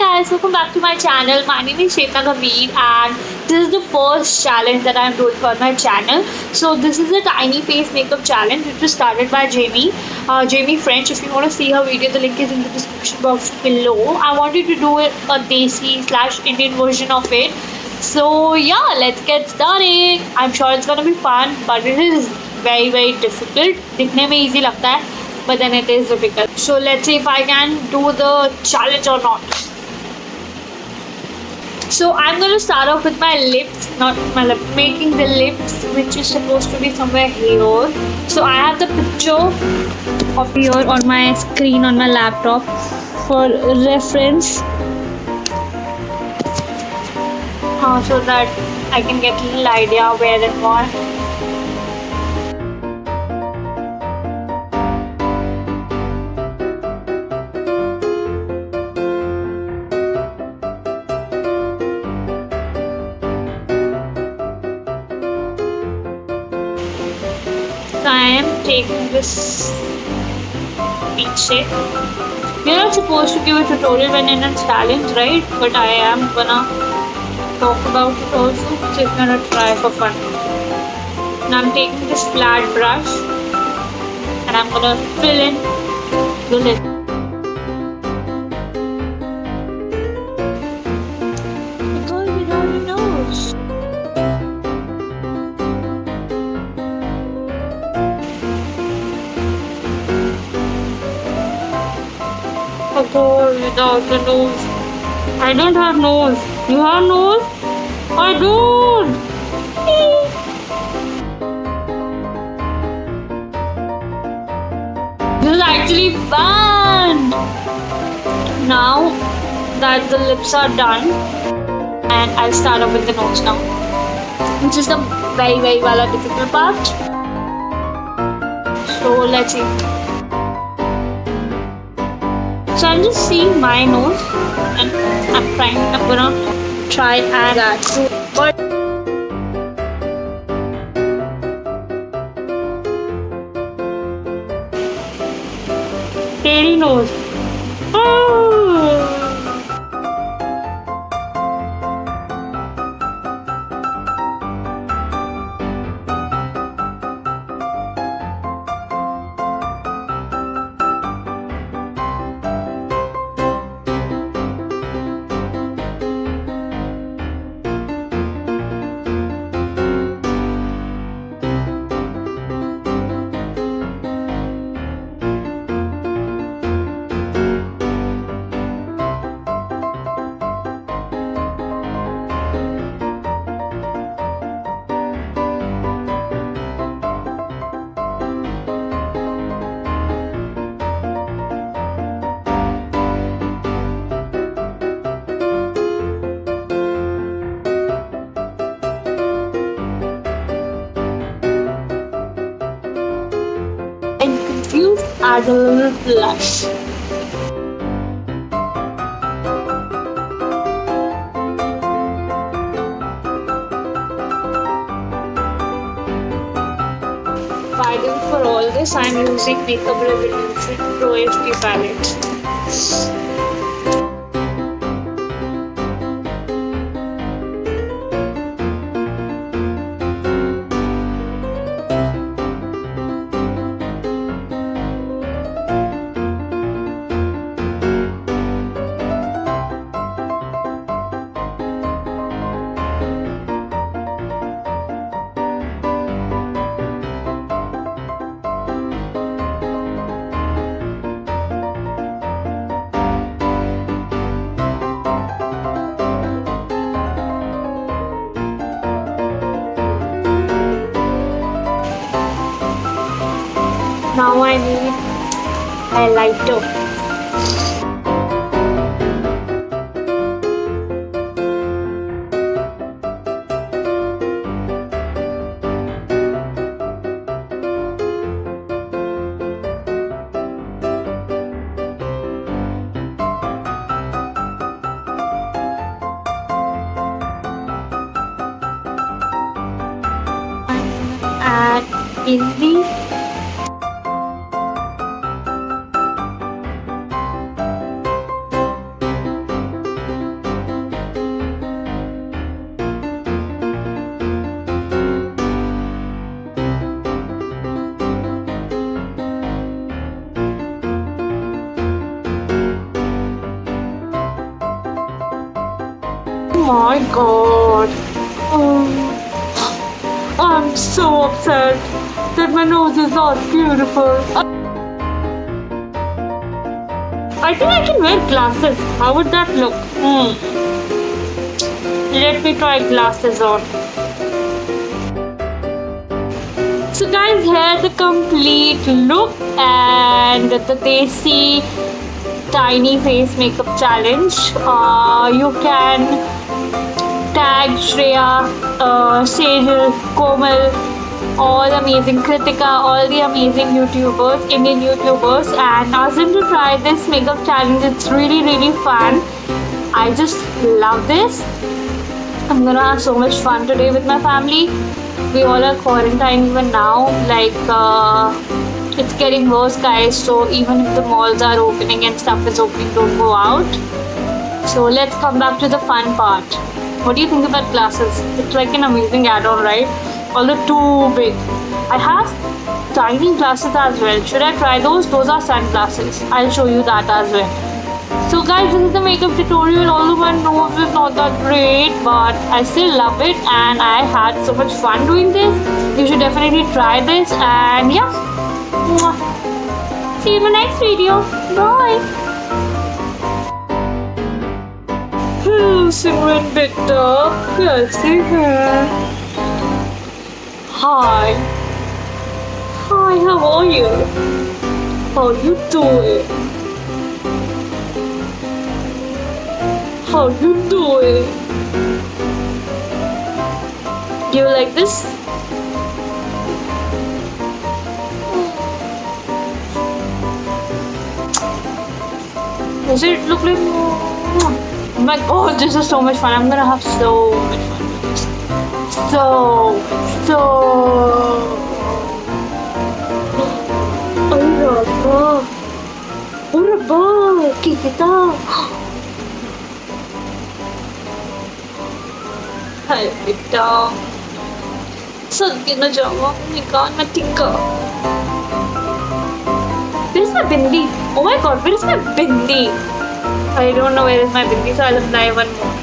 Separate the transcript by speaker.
Speaker 1: guys, welcome back to my channel. My name is Chetna and this is the first challenge that I am doing for my channel. So this is a tiny face makeup challenge which was started by Jaime French. If you want to see her video, the link is in the description box below. I wanted to do a Desi/Indian version of it. So yeah, let's get started. I'm sure it's gonna be fun, but it is very difficult. दिखने में easy लगता है, but then it is difficult. So let's see if I can do the challenge or not. So I'm going to start off with my lips, not my lip, making the lips, which is supposed to be somewhere here. So I have the picture of here on my screen on my laptop for reference, so that I can get a little idea where and what. So I am taking this peach shape. You're not supposed to give a tutorial when in a challenge, right? But I am gonna talk about it also, just gonna try for fun. Now I'm taking this flat brush and I'm gonna fill in the lip. Because without your nose. Without the nose. I don't have nose. You have nose? I don't. This is actually fun. Now that the lips are done, and I'll start off with the nose now, which is the very difficult part. So let's see. So I'm just seeing my nose and I'm gonna try and that. But Terry nose. Oh. Add a little blush. Fighting for all this, I'm using Makeup Revolution Pro HD palette. Now I need highlighter. Add in the my god. I'm so upset that my nose is not beautiful. I think I can wear glasses. How would that look? Let me try glasses on. So guys, here's the complete look and the DESI tiny face makeup challenge. You can tag Shreya, Sejal, Komal, all amazing Kritika, all the amazing YouTubers, Indian YouTubers, and ask them to try this makeup challenge. It's really fun. I just love this. I'm gonna have so much fun today with my family. We all are quarantined even now. Like it's getting worse, guys. So even if the malls are opening and stuff is opening, don't go out. So let's come back to the fun part. What do you think about glasses? It's like an amazing add-on, right? Although too big. I have tiny glasses as well. Should I try those? Those are sunglasses. I'll show you that as well. So guys, this is the makeup tutorial. Although my nose is not that great, but I still love it and I had so much fun doing this. You should definitely try this, and yeah. See you in the next video. Bye. Simran beta, कैसे हैं? Hi. Hi, how are you? How you doing? How you doing? You like this? Does it look like... Oh my god, this is so much fun. I'm gonna have so much fun with this. So... Oh Rabba! Oh Rabba! Kikita! Hi, beta. Salgi na jawa. Nikah na tika. Where's my bindi? Oh my god, where is my bindi? I don't know where is my bindi, so I'll apply one more.